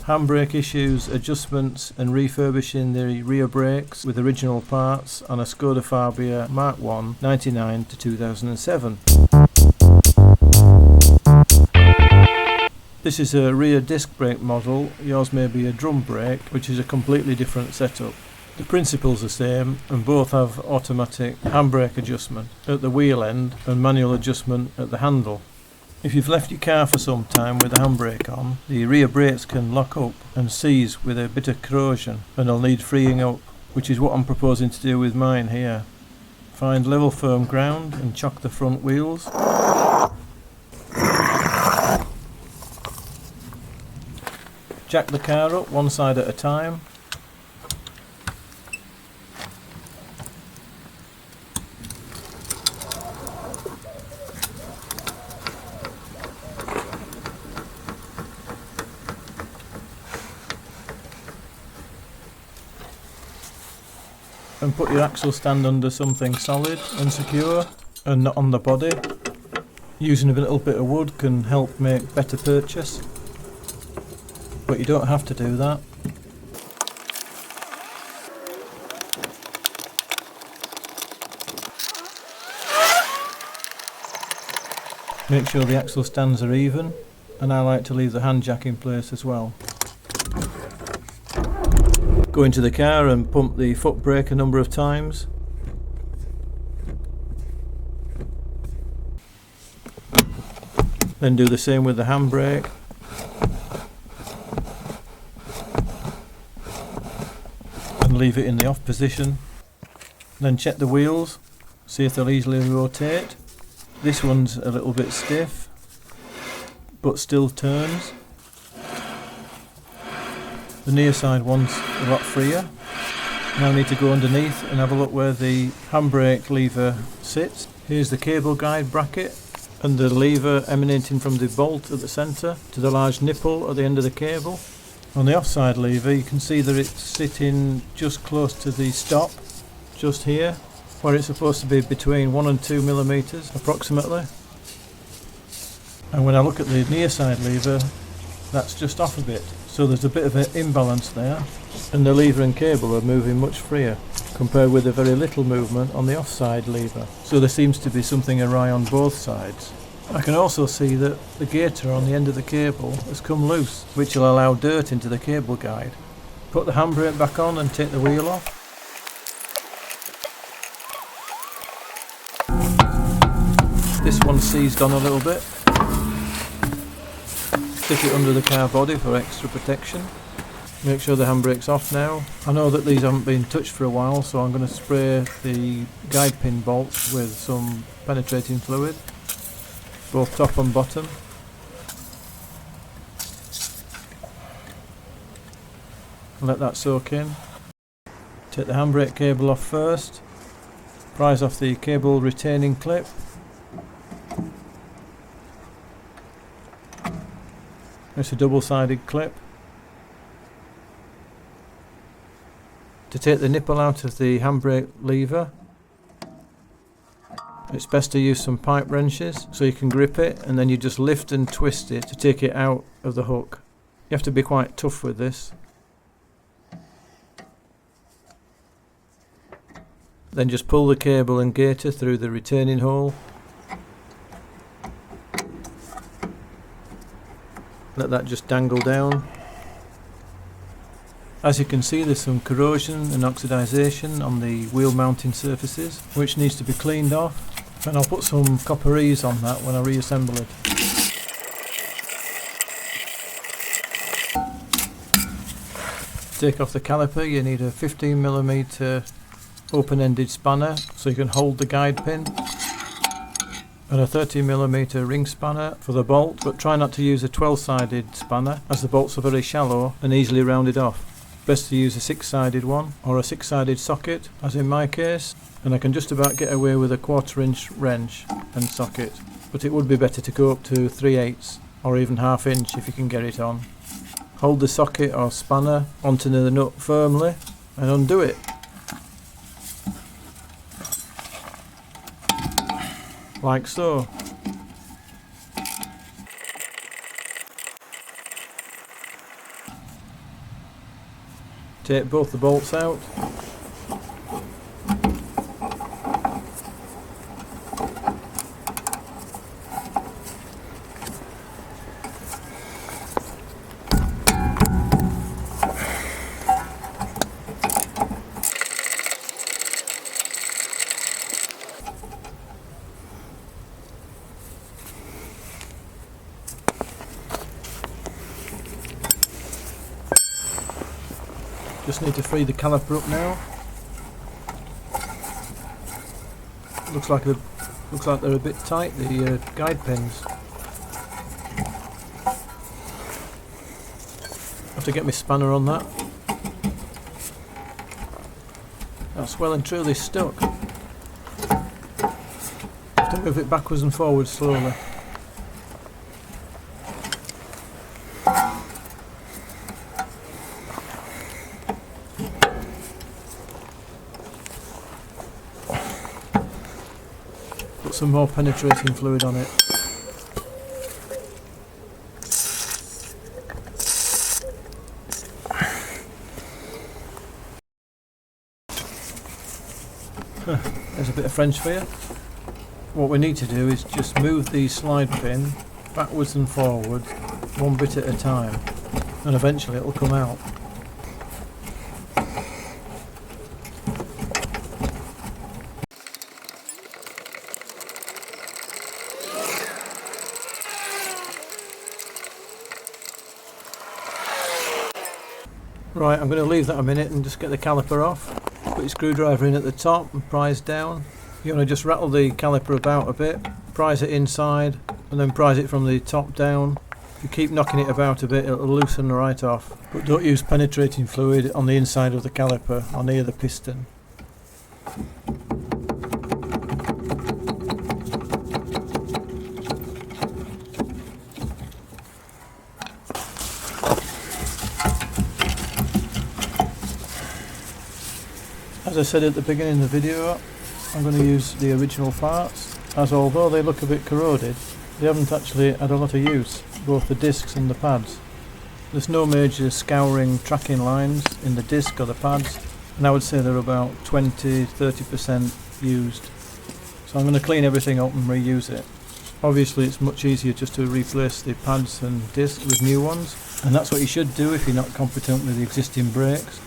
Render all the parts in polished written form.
handbrake issues, adjustments and refurbishing the rear brakes with original parts on a SKODA FABIA Mark 1 99 to 2007. This is a rear disc brake model. Yours may be a drum brake, which is a completely different setup. The principle's the same and both have automatic handbrake adjustment at the wheel end and manual adjustment at the handle. If you've left your car for some time with the handbrake on, the rear brakes can lock up and seize with a bit of corrosion and they'll need freeing up, which is what I'm proposing to do with mine here. Find level firm ground and chock the front wheels. Jack the car up one side at a time. And put your axle stand under something solid and secure and not on the body. Using a little bit of wood can help make better purchase, but you don't have to do that. Make sure the axle stands are even, and I like to leave the hand jack in place as well. Go into the car and pump the foot brake a number of times. Then do the same with the handbrake. And leave it in the off position. Then check the wheels, see if they'll easily rotate. This one's a little bit stiff, but still turns. The near side one's a lot freer. Now I need to go underneath and have a look where the handbrake lever sits. Here's the cable guide bracket and the lever emanating from the bolt at the centre to the large nipple at the end of the cable. On the offside lever you can see that it's sitting just close to the stop, just here, where it's supposed to be between 1 and 2 millimeters approximately. And when I look at the near side lever, that's just off a bit. So there's a bit of an imbalance there, and the lever and cable are moving much freer compared with the very little movement on the offside lever. So there seems to be something awry on both sides. I can also see that the gaiter on the end of the cable has come loose, which will allow dirt into the cable guide. Put the handbrake back on and take the wheel off. This one's seized on a little bit. Stick it under the car body for extra protection. Make sure the handbrake's off now. I know that these haven't been touched for a while, so I'm going to spray the guide pin bolts with some penetrating fluid, both top and bottom. Let that soak in. Take the handbrake cable off first. Prise off the cable retaining clip. It's a double-sided clip. To take the nipple out of the handbrake lever, it's best to use some pipe wrenches so you can grip it, and then you just lift and twist it to take it out of the hook. You have to be quite tough with this. Then just pull the cable and gaiter through the retaining hole. Let that just dangle down. As you can see, there's some corrosion and oxidisation on the wheel mounting surfaces, which needs to be cleaned off, and I'll put some copper ease on that when I reassemble it. To take off the caliper you need a 15mm open-ended spanner so you can hold the guide pin, and a 30mm ring spanner for the bolt, but try not to use a 12-sided spanner as the bolts are very shallow and easily rounded off. Best to use a 6-sided one or a 6-sided socket, as in my case, and I can just about get away with a 1/4" wrench and socket, but it would be better to go up to 3/8 or even 1/2 inch if you can get it on. Hold the socket or spanner onto the nut firmly and undo it. Like so. Take both the bolts out. Just need to free the caliper up now. Looks like they're a bit tight, the guide pins. Have to get my spanner on that. That's well and truly stuck. Have to move it backwards and forwards slowly. Put some more penetrating fluid on it. There's a bit of French for you. What we need to do is just move the slide pin backwards and forwards, one bit at a time, and eventually it'll come out. Right, I'm going to leave that a minute and just get the caliper off. Put your screwdriver in at the top and prise down. You want to just rattle the caliper about a bit, prise it inside and then prise it from the top down. If you keep knocking it about a bit, it'll loosen right off. But don't use penetrating fluid on the inside of the caliper or near the piston. As I said at the beginning of the video, I'm going to use the original parts, as although they look a bit corroded, they haven't actually had a lot of use, both the discs and the pads. There's no major scouring tracking lines in the disc or the pads, and I would say they're about 20-30% used. So I'm going to clean everything up and reuse it. Obviously it's much easier just to replace the pads and discs with new ones, and that's what you should do if you're not competent with the existing brakes.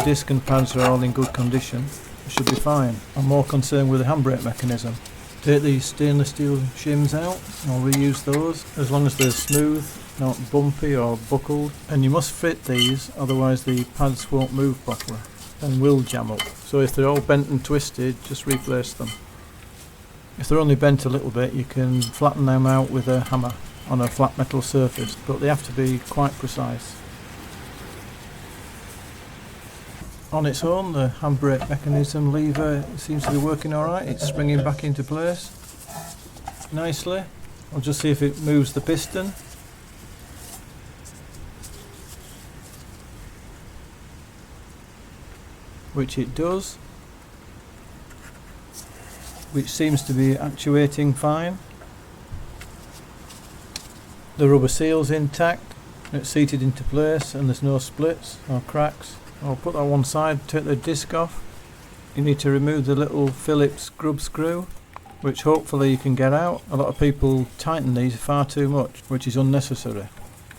Disc and pads are all in good condition, it should be fine. I'm more concerned with the handbrake mechanism. Take these stainless steel shims out, I'll reuse those, as long as they're smooth, not bumpy or buckled. And you must fit these, otherwise the pads won't move properly and will jam up. So if they're all bent and twisted, just replace them. If they're only bent a little bit, you can flatten them out with a hammer on a flat metal surface, but they have to be quite precise. On its own, the handbrake mechanism lever seems to be working alright. It's springing back into place nicely. I'll just see if it moves the piston. Which it does. Which seems to be actuating fine. The rubber seal's intact. It's seated into place and there's no splits or cracks. I'll put that one side, take the disc off. You need to remove the little Phillips grub screw, which hopefully you can get out. A lot of people tighten these far too much, which is unnecessary.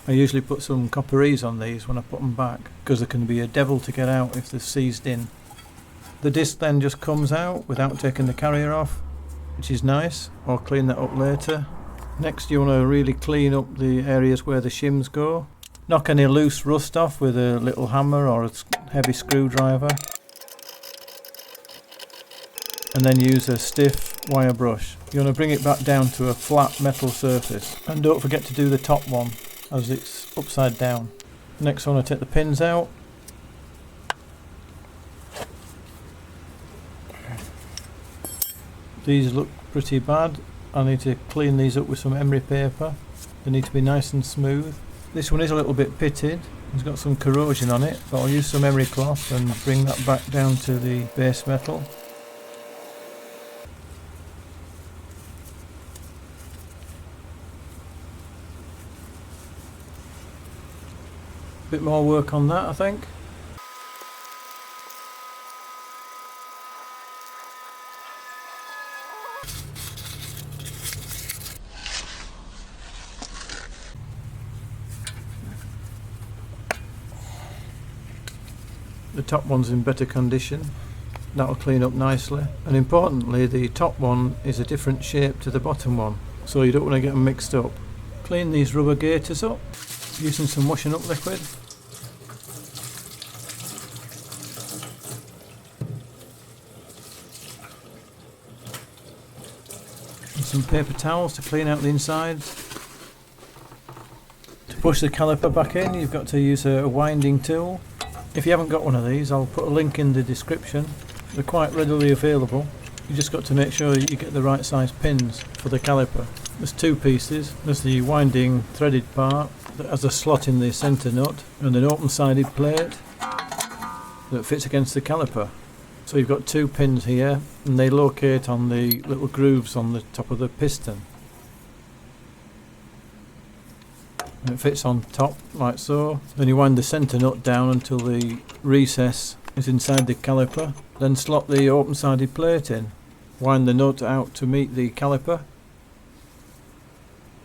I usually put some copper-ease on these when I put them back, because they can be a devil to get out if they're seized in. The disc then just comes out without taking the carrier off, which is nice. I'll clean that up later. Next you want to really clean up the areas where the shims go. Knock any loose rust off with a little hammer or a heavy screwdriver, and then use a stiff wire brush. You want to bring it back down to a flat metal surface, and don't forget to do the top one as it's upside down. Next I want to take the pins out. These look pretty bad. I need to clean these up with some emery paper. They need to be nice and smooth. This one is a little bit pitted, it's got some corrosion on it, but I'll use some emery cloth and bring that back down to the base metal. Bit more work on that, I think. the top one's in better condition. That'll clean up nicely, and importantly the top one is a different shape to the bottom one, so you don't want to get them mixed up. Clean these rubber gaiters up using some washing up liquid. And some paper towels to clean out the insides. To push the caliper back in, you've got to use a winding tool. If you haven't got one of these, I'll put a link in the description. They're quite readily available. You just got to make sure you get the right size pins for the caliper. There's two pieces. There's the winding threaded part that has a slot in the centre nut and an open sided plate that fits against the caliper. So you've got two pins here and they locate on the little grooves on the top of the piston. And it fits on top like so. Then you wind the centre nut down until the recess is inside the caliper. Then slot the open sided plate in. Wind the nut out to meet the caliper.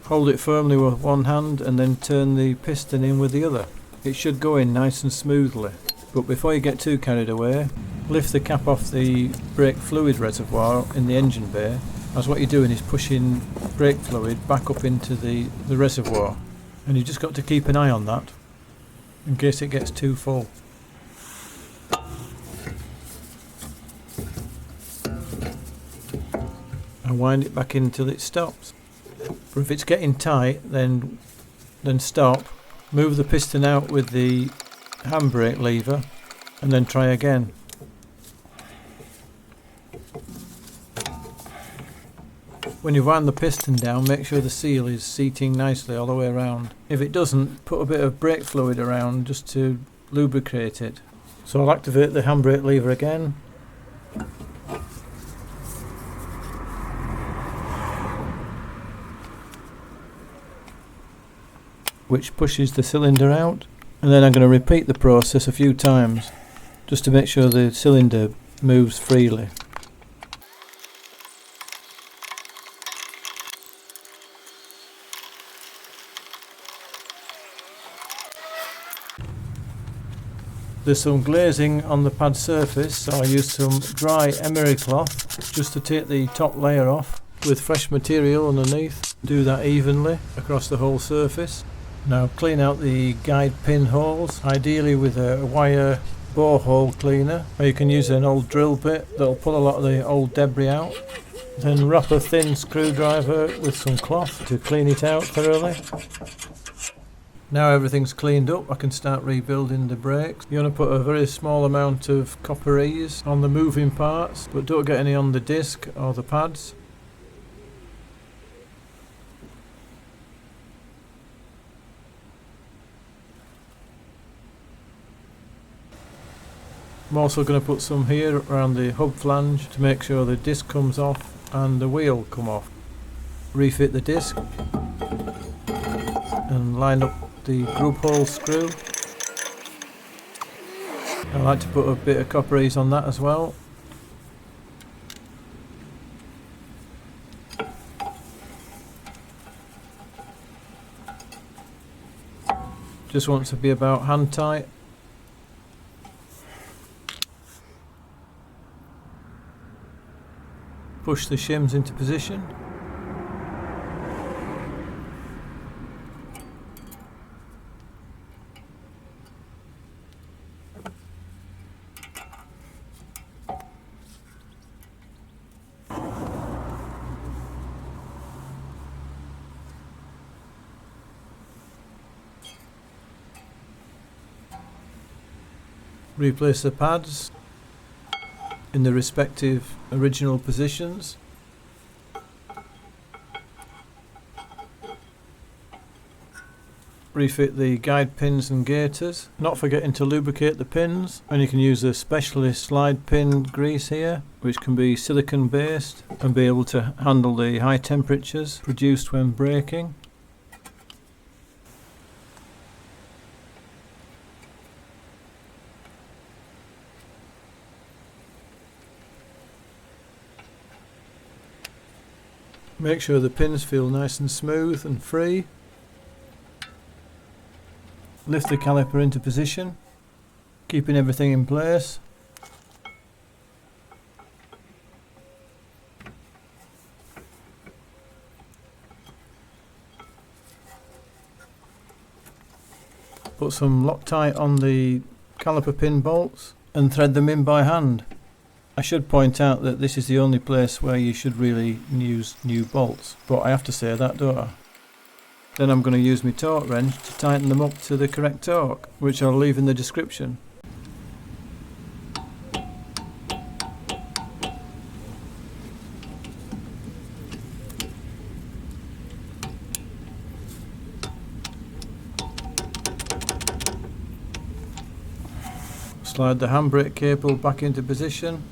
Hold it firmly with one hand and then turn the piston in with the other. It should go in nice and smoothly. But before you get too carried away, lift the cap off the brake fluid reservoir in the engine bay, as what you're doing is pushing brake fluid back up into the reservoir. And you've just got to keep an eye on that in case it gets too full. And wind it back in until it stops. But if it's getting tight, then stop, move the piston out with the handbrake lever and then try again. When you wind the piston down, make sure the seal is seating nicely all the way around. If it doesn't, put a bit of brake fluid around just to lubricate it. So I'll activate the handbrake lever again. Which pushes the cylinder out, and then I'm going to repeat the process a few times just to make sure the cylinder moves freely. There's some glazing on the pad surface, so I used some dry emery cloth just to take the top layer off with fresh material underneath. Do that evenly across the whole surface. Now clean out the guide pin holes, ideally with a wire borehole cleaner, or you can use an old drill bit that'll pull a lot of the old debris out. Then wrap a thin screwdriver with some cloth to clean it out thoroughly. Now everything's cleaned up, I can start rebuilding the brakes. You want to put a very small amount of copper ease on the moving parts, but don't get any on the disc or the pads. I'm also going to put some here around the hub flange to make sure the disc comes off and the wheel come off. Refit the disc and line up the grub hole screw. I like to put a bit of copper ease on that as well. Just want to be about hand tight. Push the shims into position. Replace the pads in the respective original positions. Refit the guide pins and gaiters, not forgetting to lubricate the pins, and you can use a specialist slide pin grease here which can be silicone based and be able to handle the high temperatures produced when braking. Make sure the pins feel nice and smooth and free. Lift the caliper into position. keeping everything in place. Put some Loctite on the caliper pin bolts and thread them in by hand. I should point out that this is the only place where you should really use new bolts, but I have to say that, don't I? Then I'm going to use my torque wrench to tighten them up to the correct torque, which I'll leave in the description. Slide the handbrake cable back into position,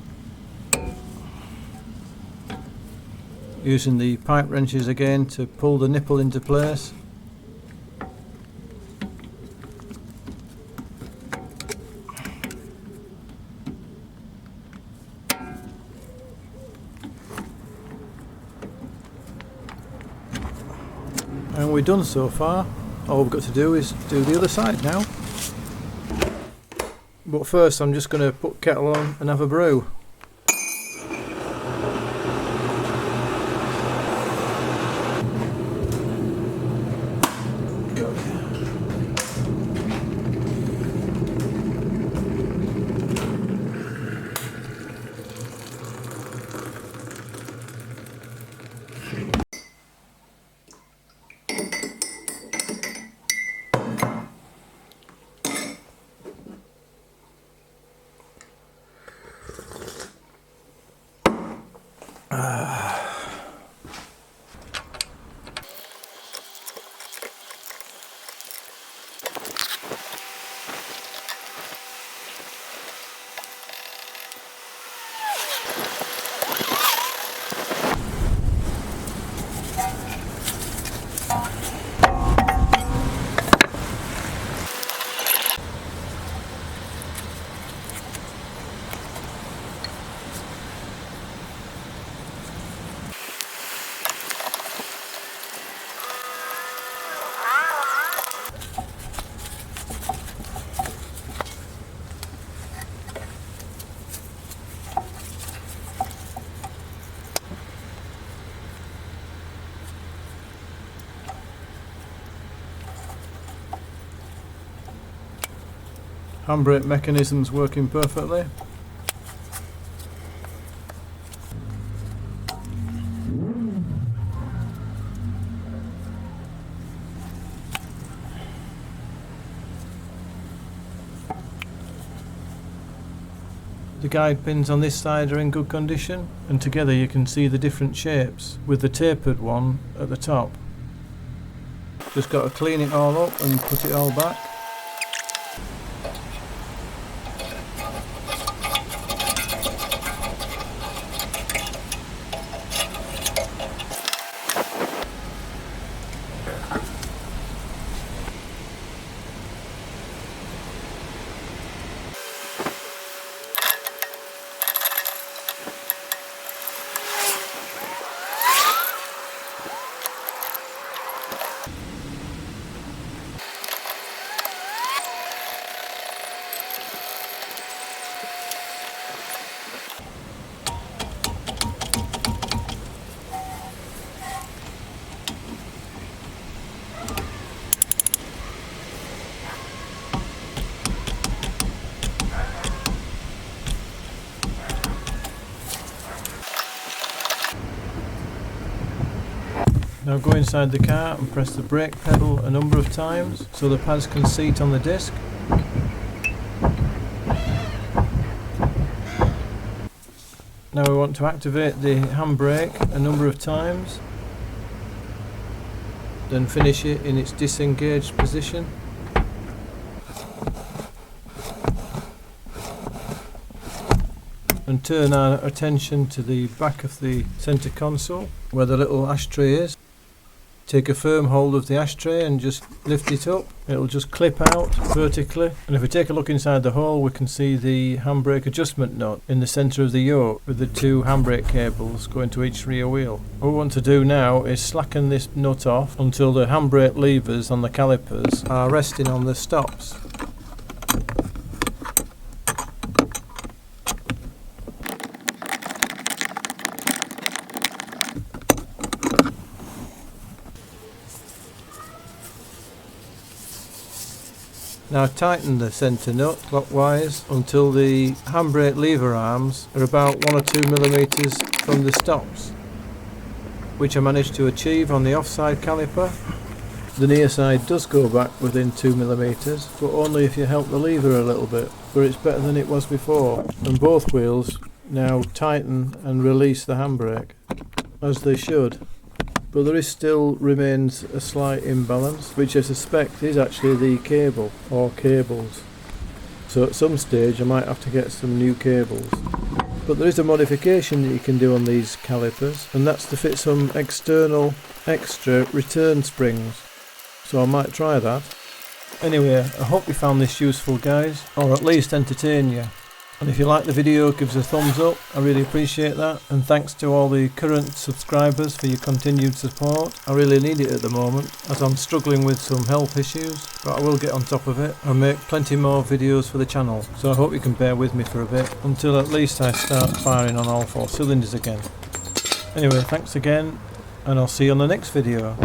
using the pipe wrenches again to pull the nipple into place. And we're done so far. All we've got to do is do the other side now. But first I'm just going to put kettle on and have a brew. Handbrake mechanism's working perfectly. The guide pins on this side are in good condition, and together you can see the different shapes with the tapered one at the top. Just got to clean it all up and put it all back. Now go inside the car and press the brake pedal a number of times so the pads can seat on the disc. Now we want to activate the handbrake a number of times, then finish it in its disengaged position. And turn our attention to the back of the centre console where the little ashtray is. Take a firm hold of the ashtray and just lift it up. It'll just clip out vertically. And if we take a look inside the hole, we can see the handbrake adjustment nut in the centre of the yoke with the two handbrake cables going to each rear wheel. What we want to do now is slacken this nut off until the handbrake levers on the calipers are resting on the stops. Now tighten the centre nut clockwise until the handbrake lever arms are about 1 or 2 millimeters from the stops, which I managed to achieve on the offside caliper. The near side does go back within 2 millimeters, but only if you help the lever a little bit, but it's better than it was before. And both wheels now tighten and release the handbrake, as they should. But there still remains a slight imbalance, which I suspect is actually the cable or cables. So at some stage I might have to get some new cables. But there is a modification that you can do on these calipers, and that's to fit some external extra return springs. So I might try that. Anyway, I hope you found this useful, guys, or at least entertain you. And if you like the video, give us a thumbs up, I really appreciate that. And thanks to all the current subscribers for your continued support. I really need it at the moment, as I'm struggling with some health issues, but I will get on top of it and make plenty more videos for the channel. So I hope you can bear with me for a bit, until at least I start firing on all 4 cylinders again. Anyway, thanks again, and I'll see you on the next video.